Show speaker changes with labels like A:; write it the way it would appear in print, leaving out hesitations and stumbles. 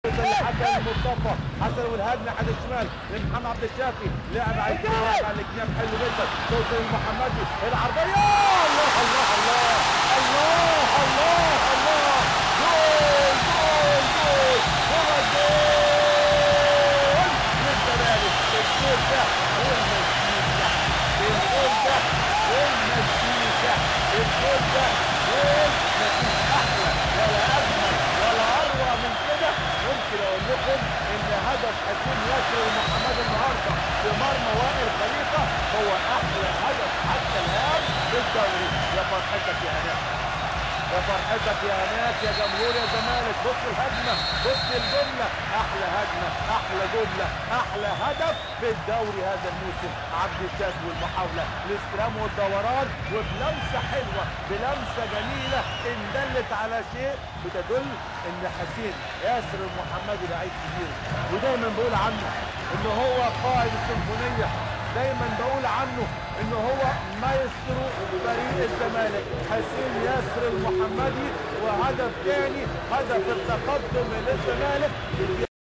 A: حسن مصطفى، حسن والهجمه ناحيه الشمال لمحمد عبد الشافي، لعب على الجناح على الجناح حلو جدا، توصل للمحمدي العرضيه. الله الله الله الله الله الله، جول جول جول، هو الجول للزمالك. الجول ده والمزيكا، الجول ده والمزيكا، الجول ده جول مفيش احلى ولا اجمل ولا اروع من كده. ممكن اقول لكم ان هدف حسين ياسر ومحمد النهارده في مرمى وائل خليفه هو احلى هدف حتى الان في الدوري. يا فرحتك يا هناك، يا فرحتك يا هناك يا جمهور يا زمالك. بص الهجمه، بص الجمله، احلى هجمه، احلى جمله، احلى هدف في الدوري هذا الموسم. عبد الشافي والمحاوله الاستلام والدوران وبلمسه حلوه، بلمسه جميله ان دلت على شيء بتدل ان حسين ياسر المحمدي لعيب كبير. ودايما بقول عنه ان هو قائد السيمفونيه، دايما بقول عنه ان هو مايسترو فريق الزمالك حسين ياسر المحمدي. وهدف تاني، هدف التقدم للزمالك.